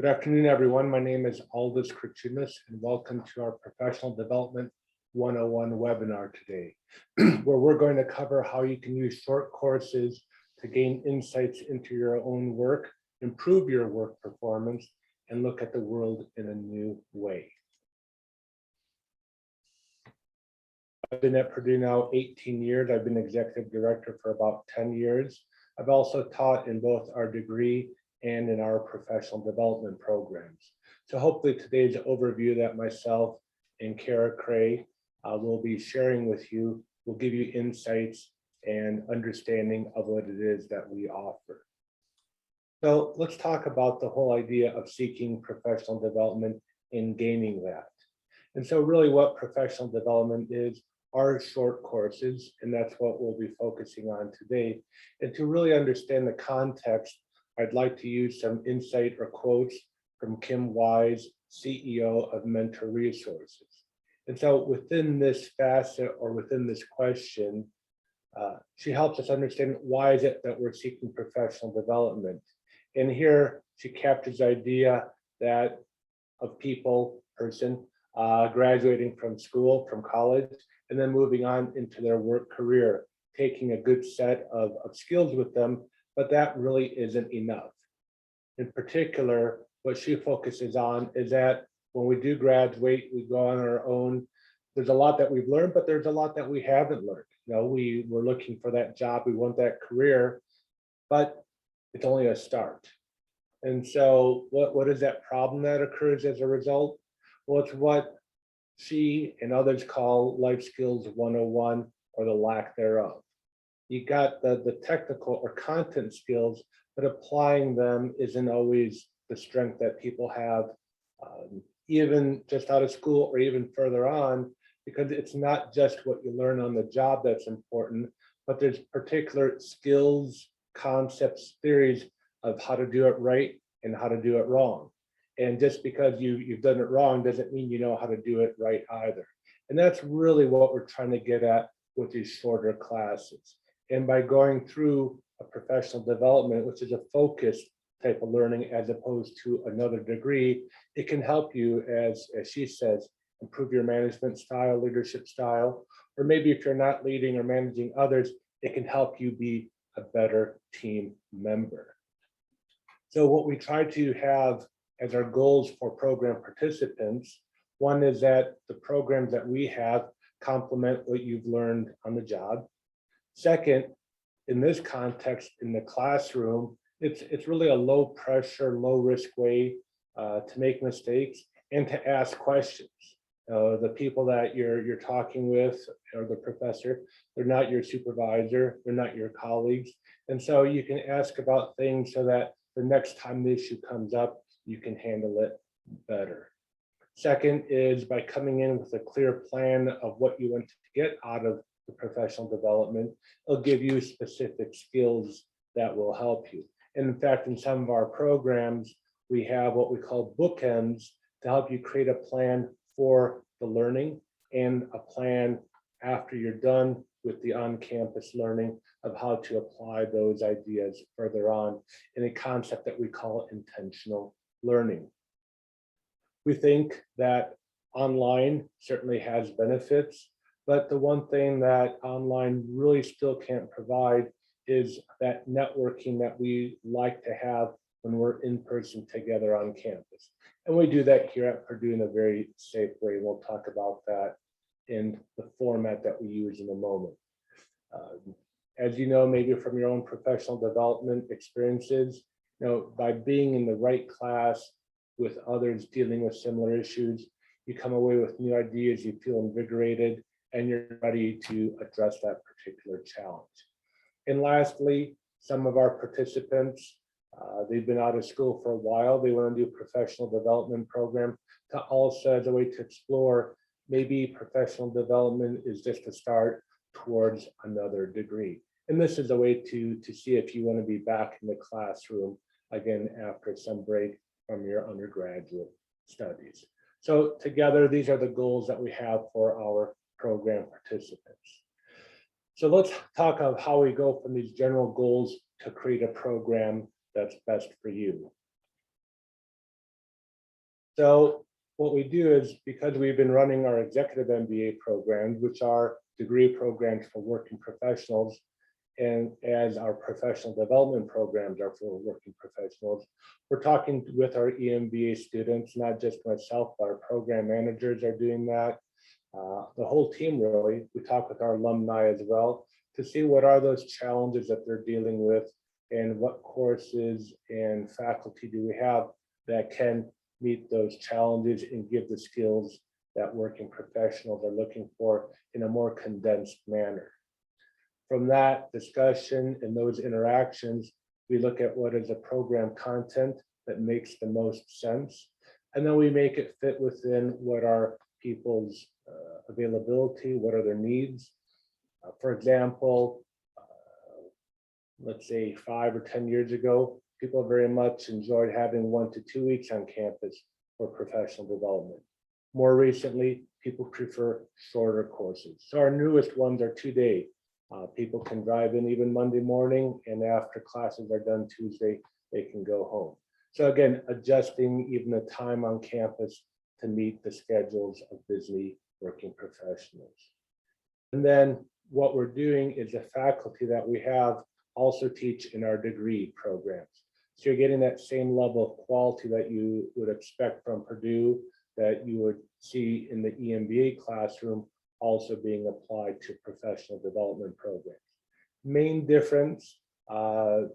Good afternoon, everyone. My name is Aldous Krichinas, and welcome to our Professional Development 101 webinar today, where we're going to cover how you can use short courses to gain insights into your own work, improve your work performance, and look at the world in a new way. I've been at Purdue now 18 years. I've been executive director for about 10 years. I've also taught in both our degree and in our professional development programs. So hopefully today's overview that myself and Kara Cray will be sharing with you will give you insights and understanding of what it is that we offer. So let's talk about the whole idea of seeking professional development and gaining that. And so really what professional development is are short courses, and that's what we'll be focusing on today. And to really understand the context, I'd like to use some insight or quotes from Kim Wise, CEO of Mentor Resources. And so within this facet or within this question, she helps us understand why is it that we're seeking professional development. And here she captures the idea that of person graduating from school, from college, and then moving on into their work career, taking a good set of skills with them, but that really isn't enough. In particular, what she focuses on is that when we do graduate, we go on our own. There's a lot that we've learned, but there's a lot that we haven't learned. You know, we're looking for that job, we want that career, but it's only a start. And so what is that problem that occurs as a result? Well, it's what she and others call life skills 101 or the lack thereof. You got the technical or content skills, but applying them isn't always the strength that people have, even just out of school or even further on, because it's not just what you learn on the job that's important, but there's particular skills, concepts, theories of how to do it right and how to do it wrong. And just because you've done it wrong doesn't mean you know how to do it right either. And that's really what we're trying to get at with these shorter classes. And by going through a professional development, which is a focused type of learning as opposed to another degree, it can help you, as she says, improve your management style, leadership style, or maybe if you're not leading or managing others, it can help you be a better team member. So what we try to have as our goals for program participants, one is that the programs that we have complement what you've learned on the job. Second, in this context, in the classroom, it's really a low pressure, low risk way to make mistakes and to ask questions. The people that you're talking with or the professor, they're not your supervisor, they're not your colleagues. And so you can ask about things so that the next time the issue comes up, you can handle it better. Second is by coming in with a clear plan of what you want to get out of the professional development, it'll give you specific skills that will help you. And in fact, in some of our programs, we have what we call bookends to help you create a plan for the learning and a plan after you're done with the on-campus learning of how to apply those ideas further on in a concept that we call intentional learning. We think that online certainly has benefits, but the one thing that online really still can't provide is that networking that we like to have when we're in person together on campus. And we do that here at Purdue in a very safe way. We'll talk about that in the format that we use in a moment. As you know, maybe from your own professional development experiences, you know, by being in the right class with others dealing with similar issues, you come away with new ideas, you feel invigorated, and you're ready to address that particular challenge. And lastly, some of our participants, they've been out of school for a while, they want to do a professional development program to also as a way to explore maybe professional development is just a start towards another degree. And this is a way to see if you want to be back in the classroom again after some break from your undergraduate studies. So together, these are the goals that we have for our program participants. So let's talk about how we go from these general goals to create a program that's best for you. So what we do is, because we've been running our executive MBA programs, which are degree programs for working professionals, and as our professional development programs are for working professionals, we're talking with our EMBA students, not just myself, but our program managers are doing that. The whole team really, we talk with our alumni as well to see what are those challenges that they're dealing with and what courses and faculty do we have that can meet those challenges and give the skills that working professionals are looking for in a more condensed manner. From that discussion and those interactions, we look at what is the program content that makes the most sense. And then we make it fit within what are people's availability, what are their needs. For example, let's say 5 or 10 years ago, people very much enjoyed having 1 to 2 weeks on campus for professional development. More recently, people prefer shorter courses. So our newest ones are 2-day. People can drive in even Monday morning, and after classes are done Tuesday, they can go home. So again, adjusting even the time on campus to meet the schedules of busy working professionals. And then what we're doing is the faculty that we have also teach in our degree programs. So you're getting that same level of quality that you would expect from Purdue, that you would see in the EMBA classroom, also being applied to professional development programs. Main difference,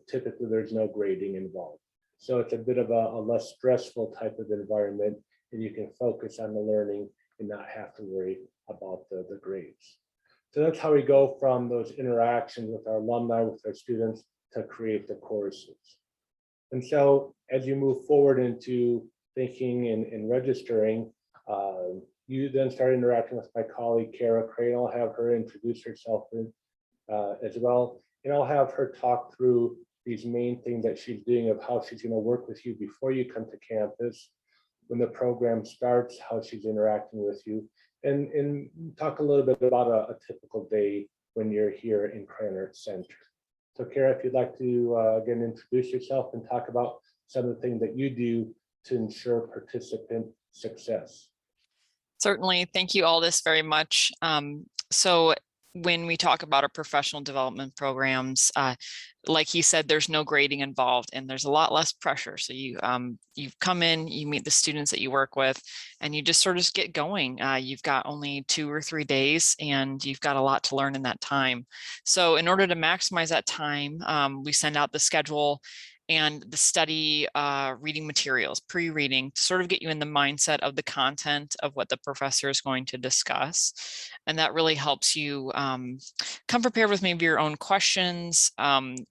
typically there's no grading involved. So it's a bit of a less stressful type of environment, and you can focus on the learning and not have to worry about the grades. So that's how we go from those interactions with our alumni, with our students, to create the courses. And so as you move forward into thinking and registering, you then start interacting with my colleague, Kara Crane. I'll have her introduce herself as well. And I'll have her talk through these main things that she's doing of how she's going to work with you before you come to campus, when the program starts, how she's interacting with you, and talk a little bit about a typical day when you're here in Krannert Center. So Kara, if you'd like to again introduce yourself and talk about some of the things that you do to ensure participant success. Certainly. Thank you, Aldis, very much. So when we talk about our professional development programs, like he said, there's no grading involved and there's a lot less pressure. So you come in, you meet the students that you work with, and you just sort of get going. You've got only 2 or 3 days and you've got a lot to learn in that time. So in order to maximize that time, we send out the schedule and the study reading materials, pre-reading, to sort of get you in the mindset of the content of what the professor is going to discuss. And that really helps you come prepared with maybe your own questions and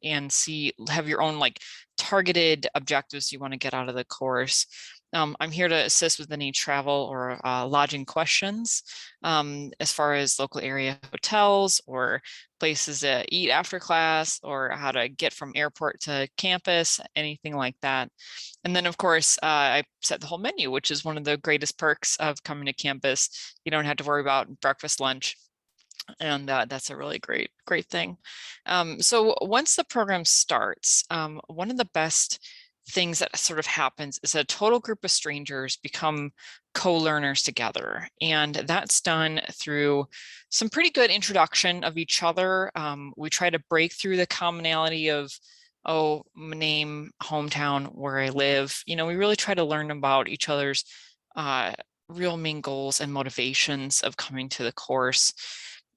have your own like targeted objectives you want to get out of the course. I'm here to assist with any travel or lodging questions as far as local area hotels or places to eat after class, or how to get from airport to campus, anything like that. And then, of course, I set the whole menu, which is one of the greatest perks of coming to campus. You don't have to worry about breakfast, lunch. And that's a really great thing. So once the program starts, one of the best things that sort of happens is a total group of strangers become co-learners together. And that's done through some pretty good introduction of each other. We try to break through the commonality of, oh, my name, hometown, where I live. You know, we really try to learn about each other's real main goals and motivations of coming to the course.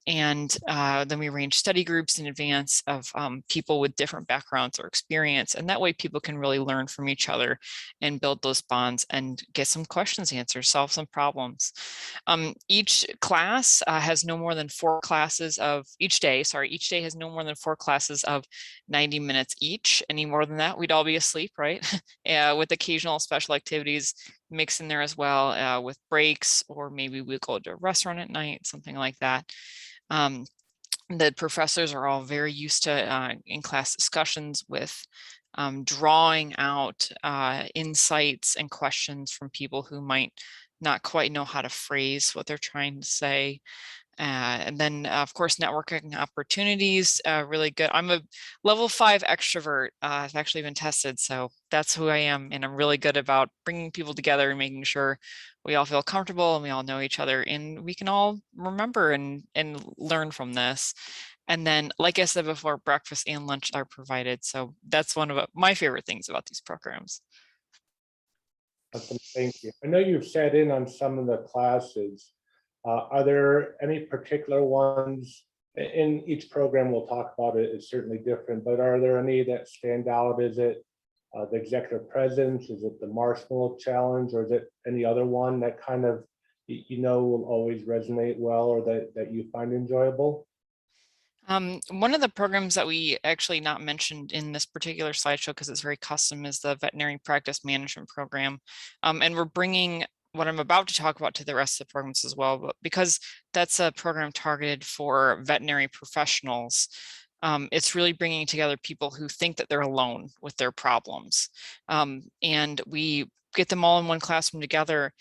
And then we arrange study groups in advance of people with different backgrounds or experience. And that way people can really learn from each other and build those bonds and get some questions answered, solve some problems. Each class has no more than 4 classes of each day has no more than 4 classes of 90 minutes each. Any more than that, we'd all be asleep, right? With occasional special activities mixed in there as well, with breaks, or maybe we go to a restaurant at night, something like that. The professors are all very used to in-class discussions with drawing out insights and questions from people who might not quite know how to phrase what they're trying to say. And then, of course, networking opportunities, really good. I'm a level 5 extrovert. I've actually been tested, so that's who I am. And I'm really good about bringing people together and making sure we all feel comfortable and we all know each other and we can all remember and learn from this. And then, like I said before, breakfast and lunch are provided. So that's one of my favorite things about these programs. Awesome, thank you. I know you've sat in on some of the classes. Are there any particular ones? In each program we'll talk about it is certainly different, but are there any that stand out? Is it the executive presence? Is it the Marshmallow Challenge, or is it any other one that kind of will always resonate well, or that you find enjoyable? One of the programs that we actually not mentioned in this particular slideshow because it's very custom is the veterinary practice management program. And we're bringing what I'm about to talk about to the rest of the programs as well, but because that's a program targeted for veterinary professionals, it's really bringing together people who think that they're alone with their problems. And we get them all in one classroom together,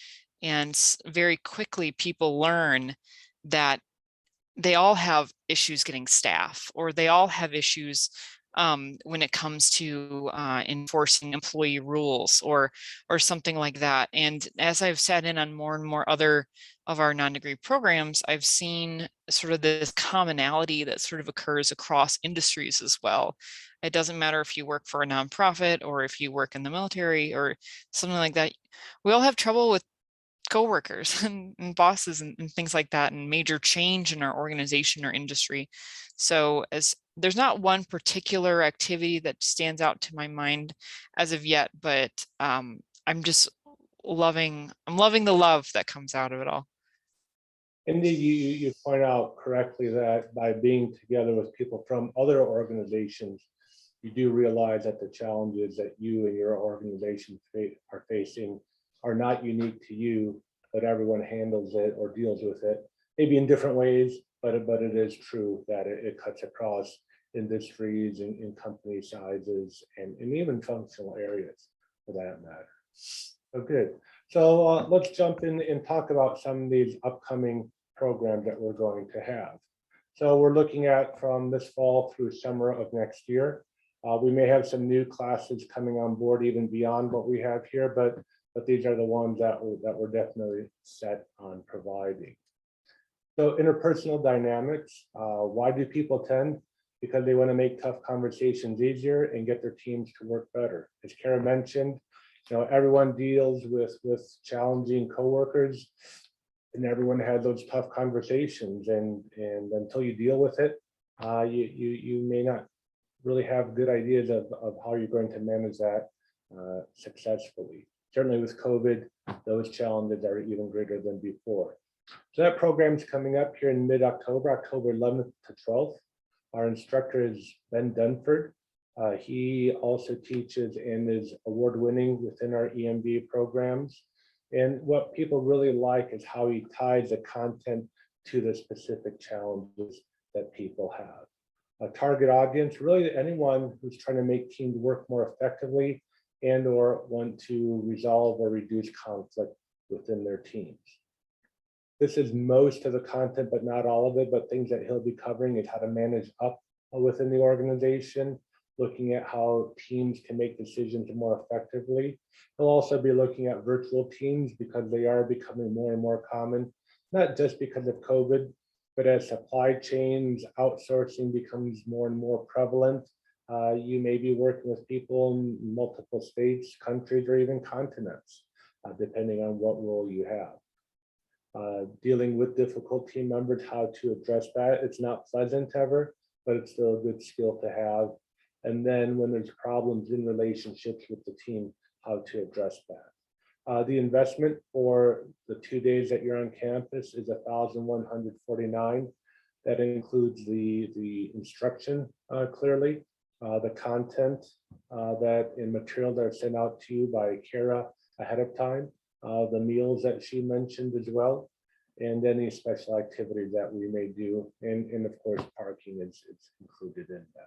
and very quickly people learn that they all have issues getting staff, or they all have issues when it comes to enforcing employee rules or something like that. And as I've sat in on more and more other of our non-degree programs, I've seen sort of this commonality that sort of occurs across industries as well. It doesn't matter if you work for a nonprofit or if you work in the military or something like that. We all have trouble with coworkers and bosses and things like that, and major change in our organization or industry. So as there's not one particular activity that stands out to my mind as of yet, but I'm just I'm loving the love that comes out of it all. Indeed, you point out correctly that by being together with people from other organizations, you do realize that the challenges that you and your organization are facing are not unique to you, but everyone handles it or deals with it, maybe in different ways, but it is true that it cuts across industries and in company sizes and even functional areas for that matter. So good. So let's jump in and talk about some of these upcoming programs that we're going to have. So we're looking at from this fall through summer of next year. We may have some new classes coming on board even beyond what we have here, but these are the ones that we're definitely set on providing. So interpersonal dynamics, why do people attend? Because they want to make tough conversations easier and get their teams to work better. As Kara mentioned, everyone deals with challenging coworkers, and everyone has those tough conversations, and until you deal with it, you may not really have good ideas of how you're going to manage that successfully. Certainly with COVID, those challenges are even greater than before. So that program is coming up here in mid-October, October 11th to 12th. Our instructor is Ben Dunford. He also teaches and is award-winning within our EMB programs. And what people really like is how he ties the content to the specific challenges that people have. A target audience, really anyone who's trying to make teams work more effectively and or want to resolve or reduce conflict within their teams. This is most of the content, but not all of it, but things that he'll be covering is how to manage up within the organization, looking at how teams can make decisions more effectively. He'll also be looking at virtual teams because they are becoming more and more common, not just because of COVID, but as supply chains, outsourcing becomes more and more prevalent. You may be working with people in multiple states, countries, or even continents, depending on what role you have. Dealing with difficult team members, how to address that. It's not pleasant ever, but it's still a good skill to have. And then when there's problems in relationships with the team, how to address that. The investment for the 2 days that you're on campus is $1,149. That includes the instruction clearly, the content that in material that are sent out to you by Kara ahead of time, the meals that she mentioned as well, and any special activities that we may do. And of course, parking is included in that.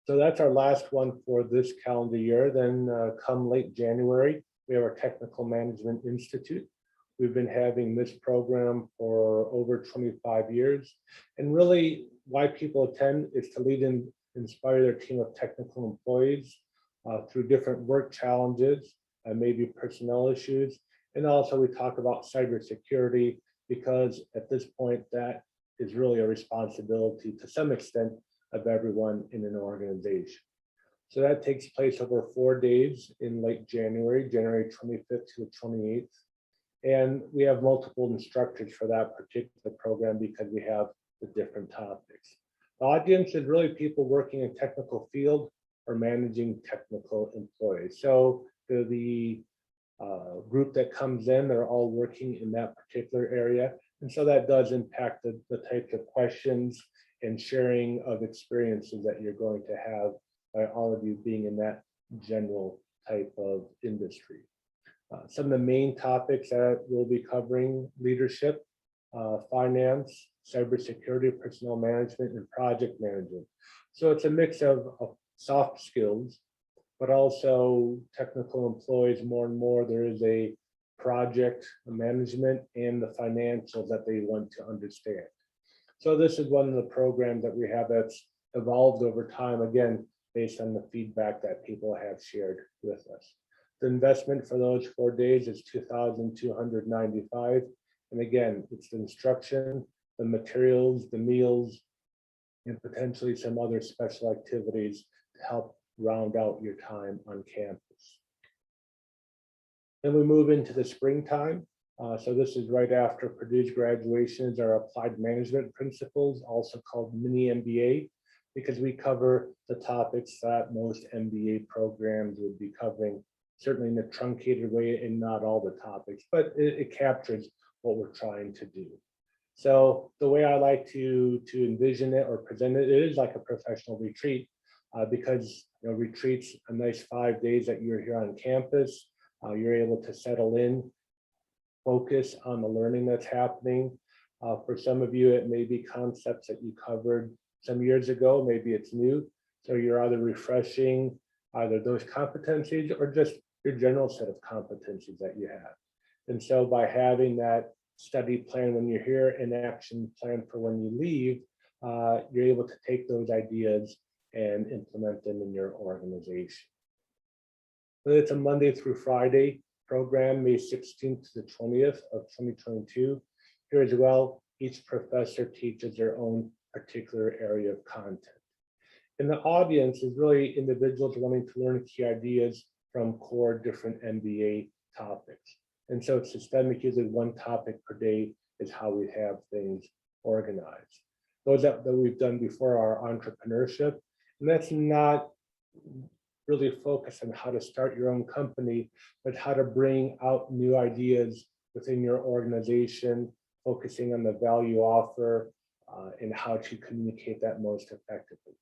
So that's our last one for this calendar year. Then come late January, we have our Technical Management Institute. We've been having this program for over 25 years. And really why people attend is to lead and inspire their team of technical employees through different work challenges, maybe personnel issues. And also we talk about cybersecurity, because at this point that is really a responsibility to some extent of everyone in an organization. So that takes place over 4 days in late January, January 25th to the 28th. And we have multiple instructors for that particular program because we have the different topics. The audience is really people working in technical field or managing technical employees. So the group that comes in, they're all working in that particular area. And so that does impact the types of questions and sharing of experiences that you're going to have by all of you being in that general type of industry. Some of the main topics that we'll be covering: leadership, finance, cybersecurity, personnel management, and project management. So it's a mix of soft skills, but also technical employees. More and more, there is a project management and the financials that they want to understand. So this is one of the programs that we have that's evolved over time, again, based on the feedback that people have shared with us. The investment for those 4 days is $2,295. And again, it's the instruction, the materials, the meals, and potentially some other special activities to help round out your time on campus. Then we move into the springtime. So this is right after Purdue's graduations, our applied management principles, also called mini MBA, because we cover the topics that most MBA programs would be covering, certainly in a truncated way and not all the topics, but it captures what we're trying to do. So the way I like to envision it or present it, it is like a professional retreat, because retreats a nice 5 days that you're here on campus. You're able to settle in, focus on the learning that's happening. For some of you, it may be concepts that you covered some years ago, maybe it's new. So you're either refreshing either those competencies or just your general set of competencies that you have. And so by having that study plan when you're here and action plan for when you leave, you're able to take those ideas and implement them in your organization. But it's a Monday through Friday program, May 16th to the 20th of 2022. Here as well, each professor teaches their own particular area of content. And the audience is really individuals wanting to learn key ideas from core different MBA topics. And so it's systemic, usually one topic per day is how we have things organized. Those that we've done before are entrepreneurship, and that's not really focused on how to start your own company, but how to bring out new ideas within your organization, focusing on the value offer and how to communicate that most effectively.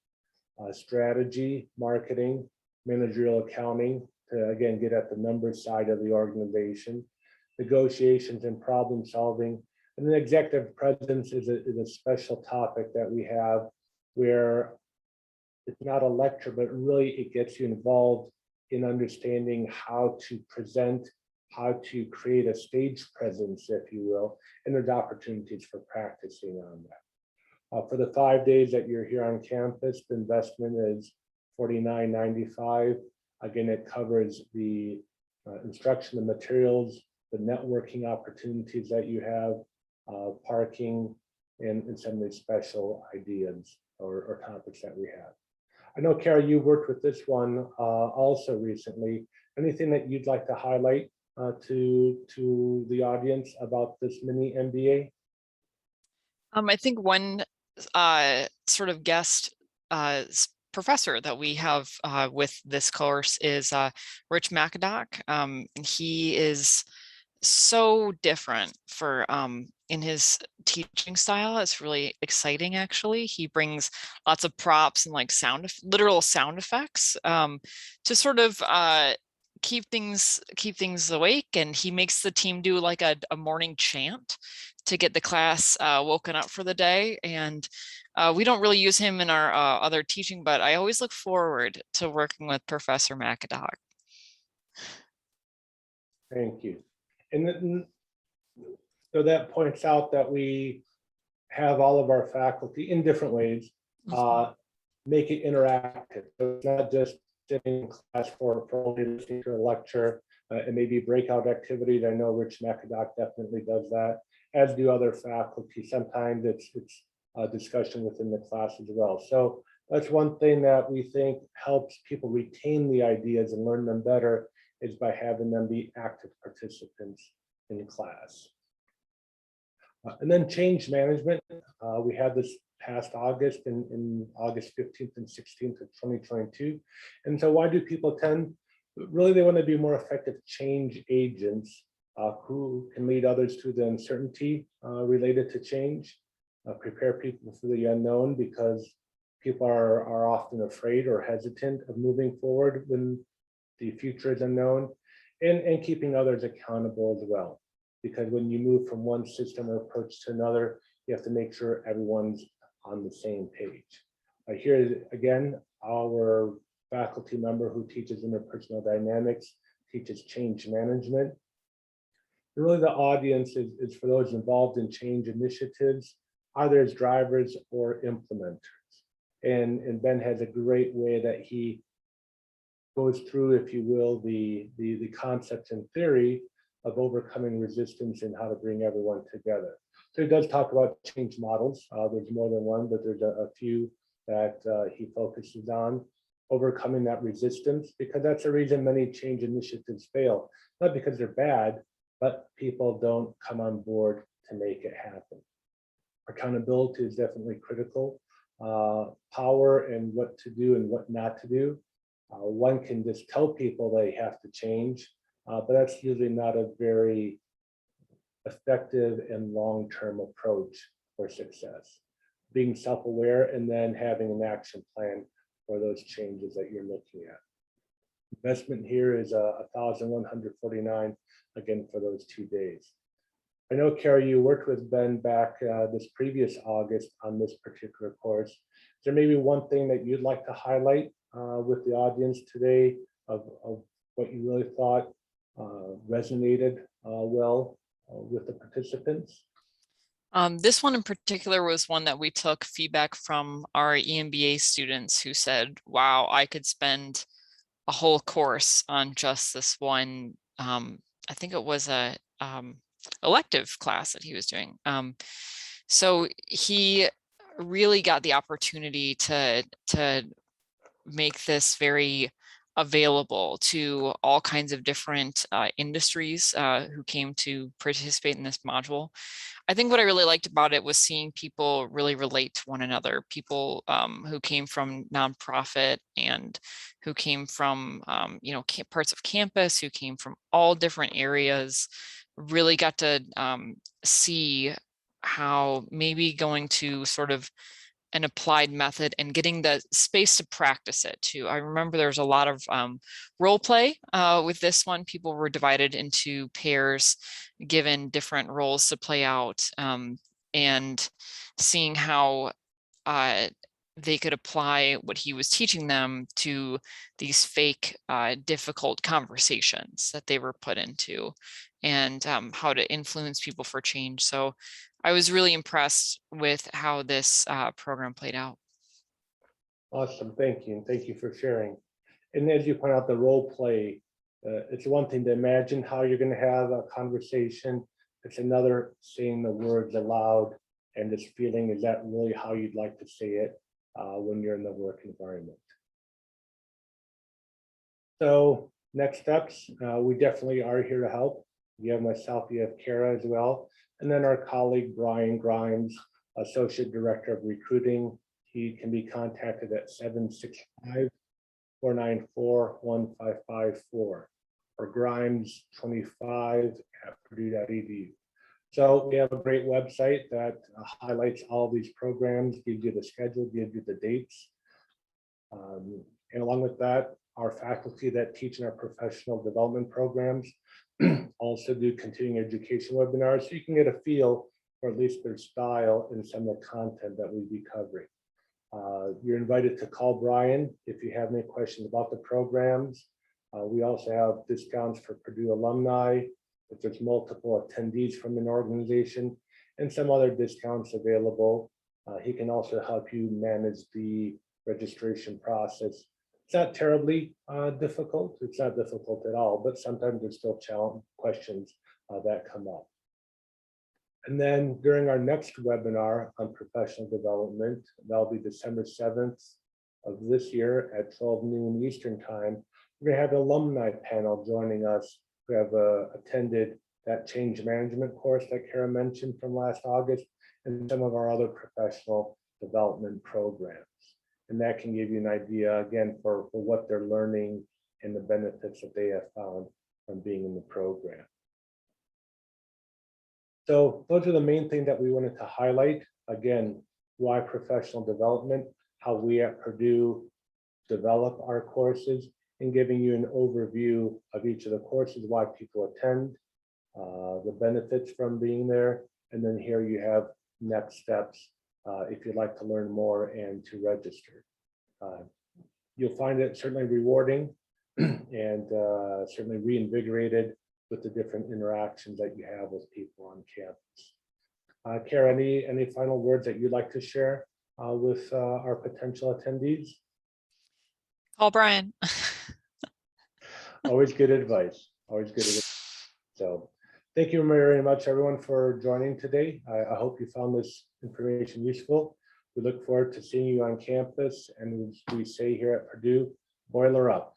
Strategy, marketing, managerial accounting, to again get at the numbers side of the organization, negotiations and problem solving. And then executive presence is a special topic that we have where it's not a lecture, but really it gets you involved in understanding how to present, how to create a stage presence, if you will, and there's opportunities for practicing on that. For the 5 days that you're here on campus, the investment is $49.95. Again, it covers the instruction, the materials, the networking opportunities that you have, parking, and some of the special ideas or topics that we have. I know, Kara, you worked with this one also recently. Anything that you'd like to highlight to the audience about this mini MBA? I think one sort of guest professor that we have with this course is Rich McAdock. He is so different for in his teaching style. It's really exciting, actually. He brings lots of props and like literal sound effects to sort of keep things awake, and he makes the team do like a morning chant to get the class woken up for the day. And we don't really use him in our other teaching, but I always look forward to working with Professor McAdock. Thank you. And then So that points out that we have all of our faculty in different ways, make it interactive. So it's not just sitting in class for only listening to a lecture, and maybe breakout activities. I know Rich McAdock definitely does that, as do other faculty. Sometimes it's a discussion within the class as well. So that's one thing that we think helps people retain the ideas and learn them better, is by having them be active participants in class. And then change management. We had this past August, in August 15th and 16th of 2022. And so why do people attend? Really, they want to be more effective change agents who can lead others through the uncertainty related to change, prepare people for the unknown, because people are often afraid or hesitant of moving forward when the future is unknown, and keeping others accountable as well. Because when you move from one system or approach to another, you have to make sure everyone's on the same page. Here again, our faculty member who teaches interpersonal dynamics teaches change management. And really, the audience is for those involved in change initiatives, either as drivers or implementers. And Ben has a great way that he goes through, if you will, the concepts and theory of overcoming resistance and how to bring everyone together. So he does talk about change models. There's more than one, but there's a few that he focuses on. Overcoming that resistance, because that's the reason many change initiatives fail. Not because they're bad, but people don't come on board to make it happen. Accountability is definitely critical. Power and what to do and what not to do. One can just tell people they have to change, but that's usually not a very effective and long-term approach for success. Being self-aware and then having an action plan for those changes that you're looking at. Investment here is 1,149, again, for those 2 days. I know, Carrie, you worked with Ben back this previous August on this particular course. Is there maybe one thing that you'd like to highlight with the audience today of what you really thought resonated well with the participants? This one in particular was one that we took feedback from our EMBA students who said, wow, I could spend a whole course on just this one. I think it was a elective class that he was doing. So he really got the opportunity to make this very available to all kinds of different industries who came to participate in this module. I think what I really liked about it was seeing people really relate to one another. People who came from nonprofit and who came from parts of campus, who came from all different areas, really got to see how maybe going to sort of an applied method and getting the space to practice it too. I remember there was a lot of role play with this one. People were divided into pairs, given different roles to play out, and seeing how they could apply what he was teaching them to these fake, difficult conversations that they were put into, and how to influence people for change. So I was really impressed with how this program played out. Awesome, thank you. And thank you for sharing. And as you point out, the role play, it's one thing to imagine how you're going to have a conversation. It's another saying the words aloud and just feeling, is that really how you'd like to say it when you're in the work environment? So next steps, we definitely are here to help. You have myself, you have Kara as well. And then our colleague, Brian Grimes, Associate Director of Recruiting. He can be contacted at 765-494-1554 or grimes25@purdue.edu. So we have a great website that highlights all these programs, gives you the schedule, gives you the dates. And along with that, our faculty that teach in our professional development programs also do continuing education webinars, so you can get a feel for at least their style and some of the content that we'll be covering. You're invited to call Brian if you have any questions about the programs. We also have discounts for Purdue alumni if there's multiple attendees from an organization, and some other discounts available. He can also help you manage the registration process. It's not terribly difficult. It's not difficult at all, but sometimes there's still challenge questions that come up. And then during our next webinar on professional development, that'll be December 7th of this year at 12 noon Eastern time. We're gonna have an alumni panel joining us who have attended that change management course that Kara mentioned from last August, and some of our other professional development programs. And that can give you an idea, again, for what they're learning and the benefits that they have found from being in the program. So those are the main things that we wanted to highlight. Again, why professional development, how we at Purdue develop our courses, and giving you an overview of each of the courses, why people attend, the benefits from being there. And then here you have next steps if you'd like to learn more and to register. You'll find it certainly rewarding and certainly reinvigorated with the different interactions that you have with people on campus. Kara, any final words that you'd like to share with our potential attendees? Call Brian. Always good advice. Always good advice. So thank you very much, everyone, for joining today. I hope you found this information useful. We look forward to seeing you on campus, and we say here at Purdue, boiler up.